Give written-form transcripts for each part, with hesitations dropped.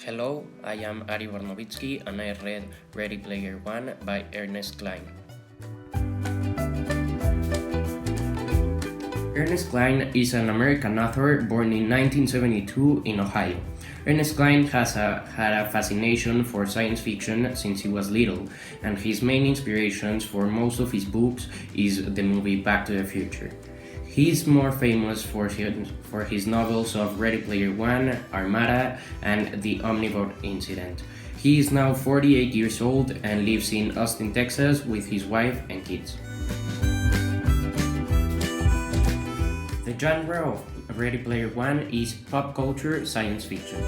Hello, I am Ari Bornovitsky and I read Ready Player One by Ernest Cline. Ernest Cline is an American author born in 1972 in Ohio. Ernest Cline has had a fascination for science fiction since he was little, and his main inspirations for most of his books is the movie Back to the Future. He is more famous for his novels of Ready Player One, Armada, and The Omnibot Incident. He is now 48 years old and lives in Austin, Texas with his wife and kids. The genre of Ready Player One is pop culture science fiction.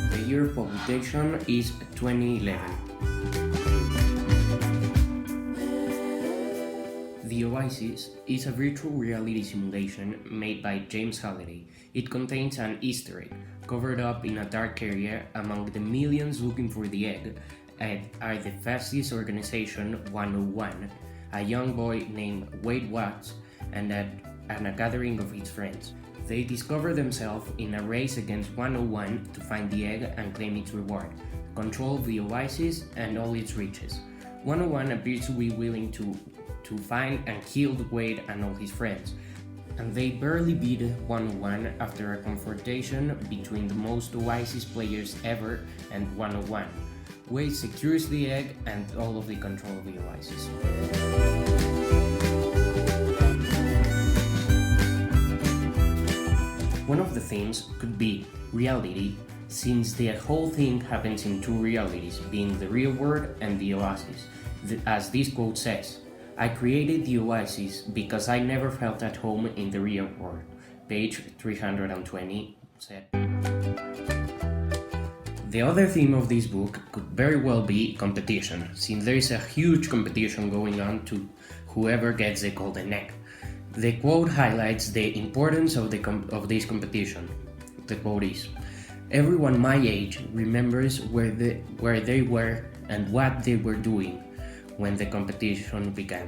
The year of publication is 2011. The Oasis is a virtual reality simulation made by James Halliday. It contains an Easter egg covered up in a dark area among the millions looking for the egg are the fastest organization 101, a young boy named Wade Watts, and a gathering of his friends. They discover themselves in a race against 101 to find the egg and claim its reward, control the Oasis and all its riches. 101 appears to be willing to find and kill Wade and all his friends, and they barely beat 101 after a confrontation between the most Oasis players ever and 101. Wade secures the egg and all of the control of the Oasis. One of the themes could be reality, since the whole thing happens in two realities, being the real world and the Oasis. As this quote says, "I created the Oasis because I never felt at home in the real world." Page 320 said. The other theme of this book could very well be competition, since there is a huge competition going on to whoever gets the golden egg. The quote highlights the importance of this competition. The quote is, "Everyone my age remembers where they were and what they were doing when the competition began."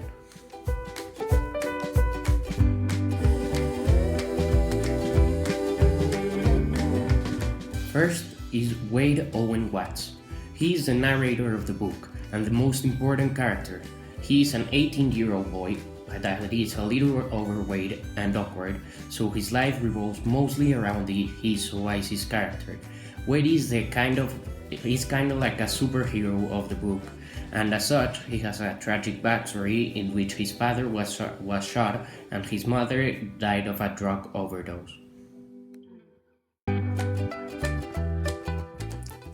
First is Wade Owen Watts. He is the narrator of the book and the most important character. He is an 18-year-old boy that is a little overweight and awkward, so his life revolves mostly around his Oasis character. Wade is kind of like a superhero of the book, and as such, he has a tragic backstory in which his father was shot and his mother died of a drug overdose.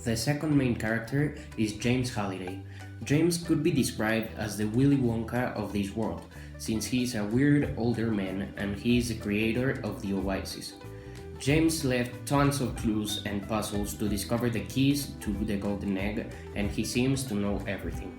The second main character is James Halliday. James could be described as the Willy Wonka of this world, since he is a weird older man and he is the creator of the Oasis. James left tons of clues and puzzles to discover the keys to the golden egg, and he seems to know everything.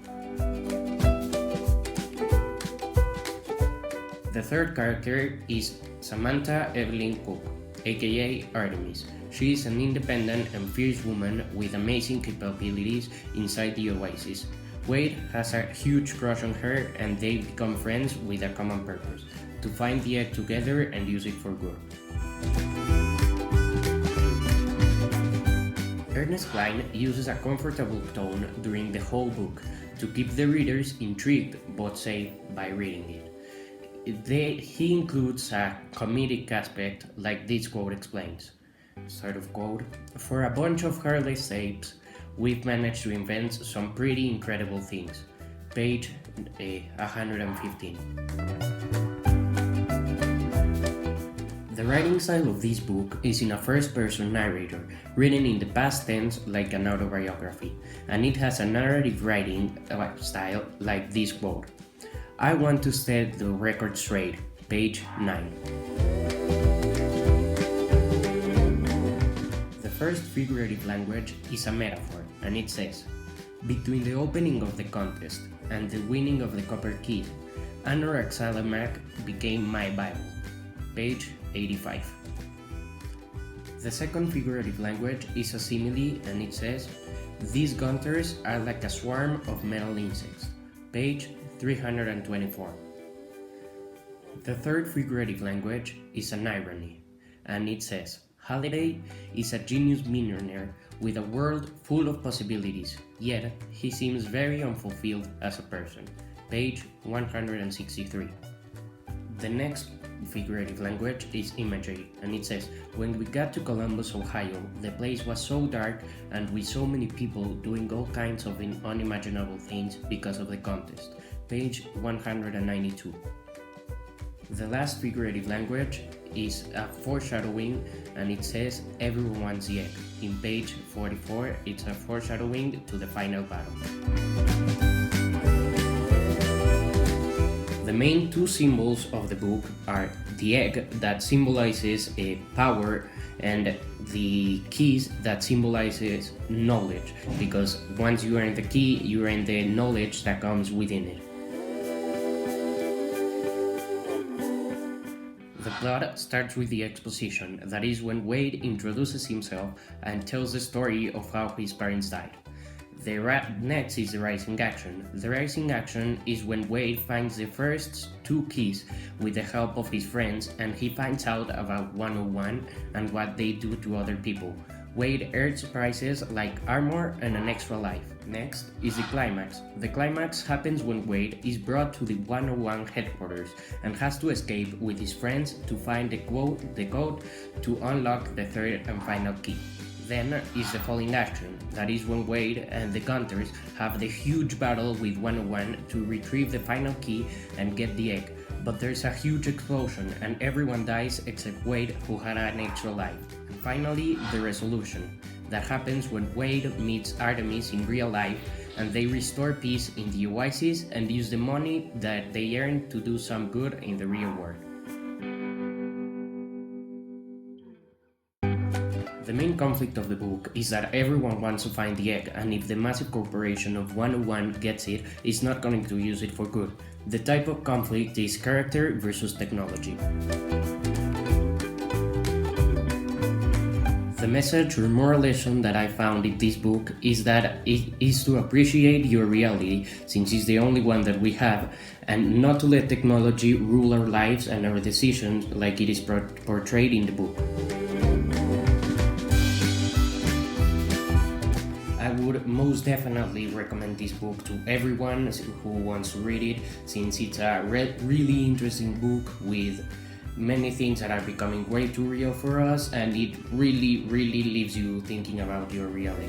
The third character is Samantha Evelyn Cook, aka Artemis. She is an independent and fierce woman with amazing capabilities inside the Oasis. Wade has a huge crush on her, and they become friends with a common purpose: to find the egg together and use it for good. Ernest Cline uses a comfortable tone during the whole book to keep the readers intrigued but safe by reading it. He includes a comedic aspect, like this quote explains. Start of quote, "For a bunch of careless apes, we've managed to invent some pretty incredible things." Page 115. The writing style of this book is in a first-person narrator, written in the past tense like an autobiography, and it has a narrative writing style like this quote, "I want to set the record straight." Page 9. The first figurative language is a metaphor, and it says, "Between the opening of the contest and the winning of the Copper Key, Anorak Salamak became my Bible." Page 85. The second figurative language is a simile, and it says, "These gunters are like a swarm of metal insects." Page 324. The third figurative language is an irony, and it says, Halliday is a genius millionaire with a world full of possibilities, yet he seems very unfulfilled as a person. Page 163. The next figurative language is imagery, and it says, when we got to Columbus, Ohio, the place was so dark and with so many people doing all kinds of unimaginable things because of the contest. Page 192. The last figurative language is a foreshadowing, and it says everyone wants the egg. In page 44, it's a foreshadowing to the final battle. The main two symbols of the book are the egg that symbolizes power and the keys that symbolizes knowledge, because once you earn the key, you earn the knowledge that comes within it. The plot starts with the exposition, that is when Wade introduces himself and tells the story of how his parents died. Next is the rising action. The rising action is when Wade finds the first two keys with the help of his friends, and he finds out about 101 and what they do to other people. Wade earns prizes like armor and an extra life. Next is the climax. The climax happens when Wade is brought to the 101 headquarters and has to escape with his friends to find the code to unlock the third and final key. Then is the falling action, that is when Wade and the Gunters have the huge battle with 101 to retrieve the final key and get the egg, but there's a huge explosion and everyone dies except Wade, who had an extra life. And finally, the resolution, that happens when Wade meets Artemis in real life and they restore peace in the Oasis and use the money that they earn to do some good in the real world. The main conflict of the book is that everyone wants to find the egg, and if the massive corporation of 101 gets it, it's not going to use it for good. The type of conflict is character versus technology. The message or moral lesson that I found in this book is that it is to appreciate your reality, since it's the only one that we have, and not to let technology rule our lives and our decisions like it is portrayed in the book. I would most definitely recommend this book to everyone who wants to read it, since it's a really interesting book with many things that are becoming way too real for us, and it really leaves you thinking about your reality.